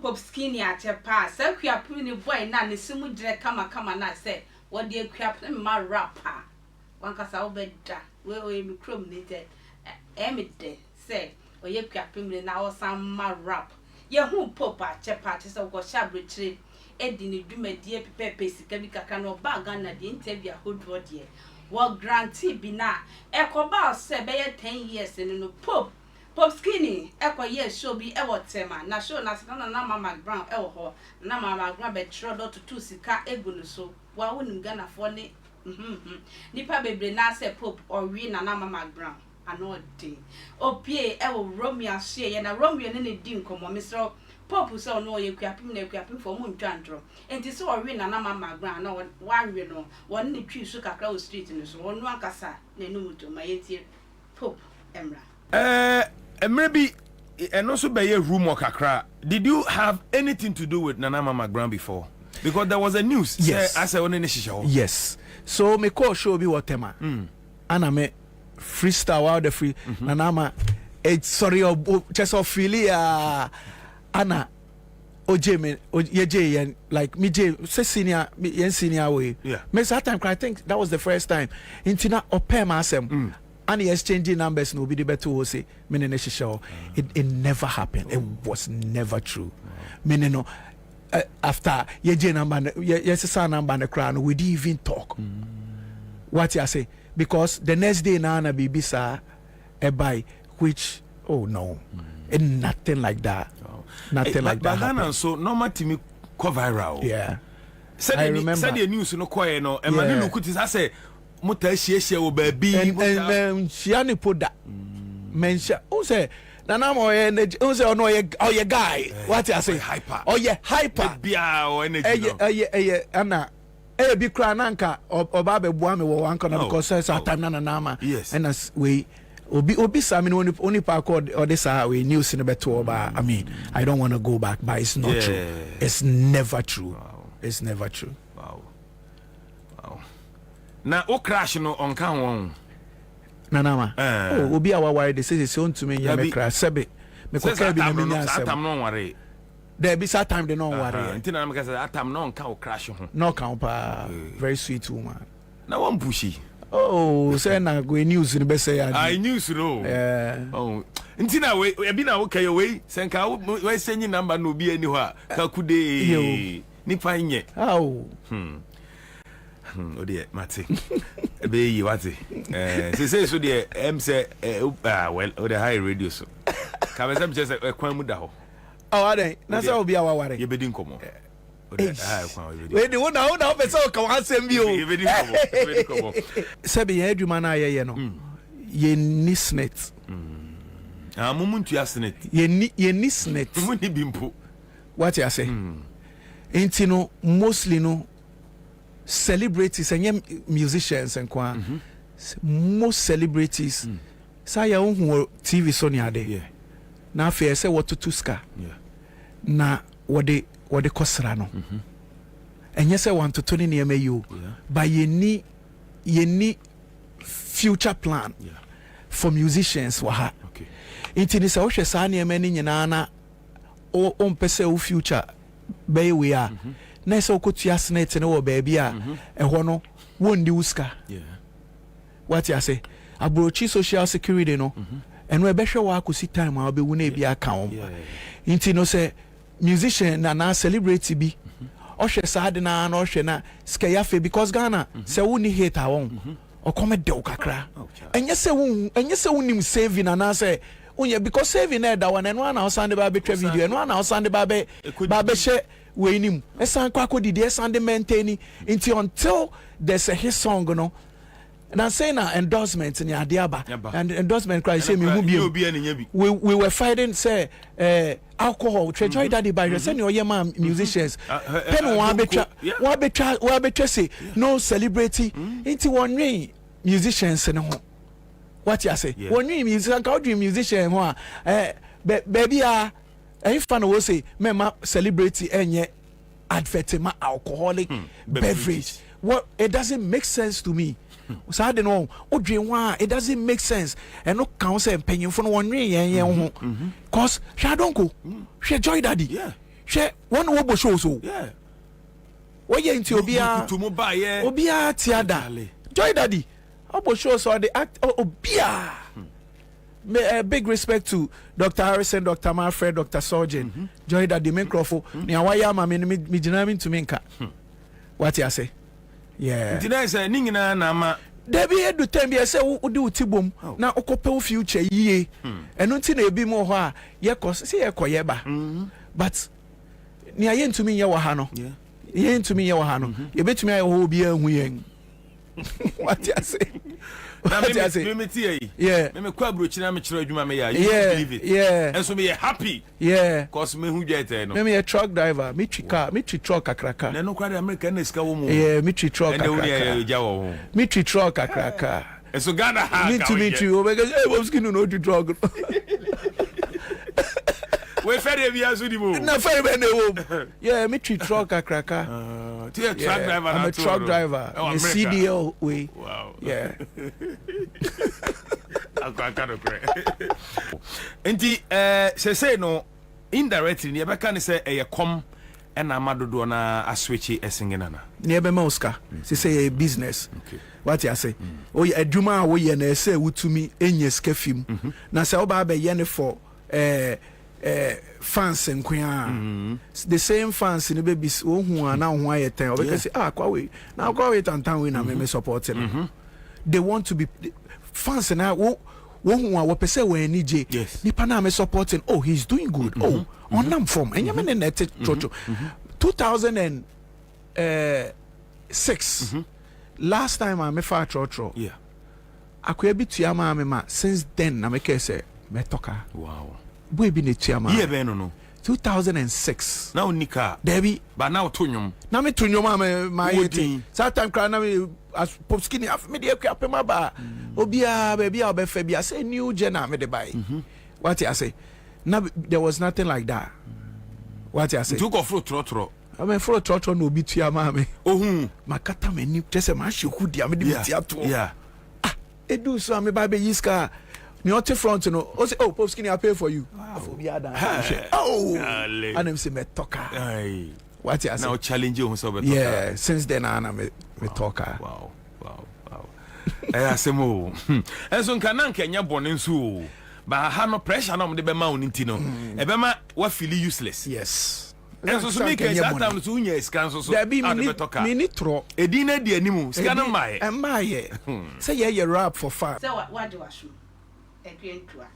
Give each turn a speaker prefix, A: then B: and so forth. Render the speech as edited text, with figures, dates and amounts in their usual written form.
A: pop skinny at your pass. So we are putting a boy now, the sumu direct come and I say, what dear crap, my rapper. One cast I'll bet that. Well, we crum knitted. Emmett say, or ye crapping in our some my rap. Ye who pop at your parties of what shall retreat. Eddie, do my dear Pepe, Sikabika no bag on the interview hood what ye. What grantee be now? Echo bar said, 10 years and no pop. Pop skinny, echo yes, show be ever tema. Na show na Mcbrown, ever na Mcbrown be trodo to 2 sika eguno so. Wa wouldn't gonna for ni. Nipa baby na say Pop or we na Mcbrown. Ano day. O pie ever Romeo share na Romeo ni din komo Mr. Pop so no ye kwapim for moon twandro. Enti so or we na Mcbrown na one we no. One ni twi so kakra o street no so. One akasa na numuto mayeti Pop Emra.
B: Maybe and also by a rumor kakra. Did you have anything to do with Nana Mcbrown before? Because there was a news.
C: Yes.
B: I said on show.
C: Yes. So me call show be what tema. Ana me freestyle while the free Nana sorry just of filia Anna OJ me OJ like me J say senior way.
B: Yeah.
C: Me that time I think that was the first time. Intina opema asem. And he exchanging numbers no be the better say it never happened. It was never true. Meaning no after ye number yes number the crown we didn't even talk. What you say? Because the next day na baby sa a buy which no. And nothing like that. Nothing like that.
B: But so normal to me cover viral.
C: Yeah.
B: I remember said the news no quiet no and man look at I say Mota share o baby
C: and she only put that mention who say Nana mo who say no ye guy what I say
B: hyper
C: hyper
B: bia or energy
C: Anna be crananka or babe boame wo anka na because say time na nama
B: yes
C: and as we obi sami only park or this we news in beto ba I mean I don't want to go back but it's not true it's never true it's never true.
B: Na o crash no on kan won
C: Nanama obi a waware de say on to me ya me crash sebe me ko ka bi na me nya asem
B: atam no ware
C: there be that time they no worry
B: until na me say atam no kan o crash ho
C: no kan pa very sweet woman
B: na one pushy
C: say na go news ni be say
B: I news no until na we e bi na wo kai we senka we senyi number no bi ani ho a ka kude nipa nye oh dear, Matty. Be you what? Say so dear. Say well, the high radio so. Come some just a kwamuda.
C: Oh, are they? That's how be our worry.
B: You be din komo.
C: Wait, the one now be so come ansem bio.
B: You be din komo.
C: Sabi edwuma na ye no. Ye nisnet.
B: Mumuntu asnet.
C: Ye nisnet.
B: Muni bimpo.
C: What you say? Intino mostly no celebrities and musicians and most celebrities say ya unhu TV Sonia de na afia say what to tuska na what the kosra no and yes say want to turn in you by ye ni future plan for musicians wa ha inti ni say wo hwe sa na ema ni nyina na o mpese wo future be we are na so kotua snet ne wo baby a ehwo no wondi uska what you say abrochi social security no eno ebehwe wa akosi time a obewu na ebi aka wo nti no say musician na celebrity bi ohwe sad na ohwe na skaya fe because Ghana say woni hate awon okome de ukakra enye se wonim saving na say onye because saving na da one eno na osande ba betwa video eno na osande ba be share we nim esan kwako didi esan de maintain until there's a hit song no and I say na endorsement in Adiaba and endorsement cry say me who be we were fighting say alcohol treasure daddy by say no man musicians pen one betcha say no celebrity into one way musicians no what you say one way musician how dream musician ho baby if fan will say me celebrity enye advert ma alcoholic beverage what it doesn't make sense to me so I don't know it doesn't make sense and no counsel penny for one way cause she don't go she joy daddy hwe one wo bo show so
B: yeah
C: wo ye nti obia
B: to mo ba ye
C: obia tiada Joy Daddy obo show so the act obia a big respect to Dr. Harrison, Dr. Manfred, Dr. Surgeon, Joy Daddy Mencroft. Ni awaya ma me jina mi to menka. What you say? Yeah.
B: Ntina say ni nyina na ma
C: Debi edu time bi say wo de utibom na okope future yie. Eno nti na ebi mo ho a ye say ye koye ba. But ni aye ntumi ye wo ha no.
B: Yeah.
C: Ye ntumi ye wo ha no. Ye betumi aye ho obi ahu yen. What you say?
B: Na me tie yi.
C: Yeah.
B: Me kwa brochi na me kire adwuma me ya. You believe it?
C: Yeah.
B: And so me happy.
C: Yeah.
B: Cause me hu jete no.
C: Me a truck driver. Me truck akraka.
B: Na no kwa the American na sika wo mu.
C: Yeah, me truck akraka.
B: And the ja wo.
C: Me truck akraka.
B: And so Ghana ha.
C: Me too. Because hey, what's going on to truck?
B: We ferry bi aso di mo.
C: Na ferry be na wo. Yeah, me truck akraka.
B: Truck driver.
C: I'm a truck driver.
B: Oh,
C: in CDL way.
B: Wow.
C: Yeah.
B: I can't Enti say no indirectly ne be kan say e kom e na madodo na aswitch e singing na.
C: Ne be ma Oscar. Say business.
B: Okay.
C: What you say? Oh, adwuma a wo ye na say wutumi enye skafim. Na say oba be ye ne for fans nkwa the same fans in the babies ohun ana ohun ayetan obeka say kwa we na kwa we tantan we na me support them. They want to be fans na wo ohun a wo pese we nije nipa na me supporting. Oh, he's doing good. Oh, onam form enya me net chocho 2006 last time I me fa chocho
B: yeah
C: akwa bitua ma me ma since then na me ke say me toka.
B: Wow.
C: Boy be netua
B: Yeah be no
C: 2006
B: now nika
C: Debbie
B: but now to nyom
C: na me to nyom my yeti that time cry na me as pop skinny af me dey apema ba obia baby a obefa bia say new gen na me dey buy what you say now there was nothing like that what you say
B: to go for trotro
C: I mean for trotro no obi tua ma me
B: ohun
C: makata mani tese ma hyeku dia me dey tia to
B: yeah
C: edu so me ba be yiska ni ote front no o say oh pop skinny I pay for you oh and him say me talker what you say
B: now challenge you so better
C: yeah since then ana me talker
B: wow asemo enso nka na nka nya bone nso ba ha no pressure na mo de be ma oni ntino e be ma wa feel useless
C: yes
B: enso so make that time so unya scan so
C: there be me ni tro
B: edi na di animu scan na mai
C: say ye rap for fun
A: say what do I show e kwentua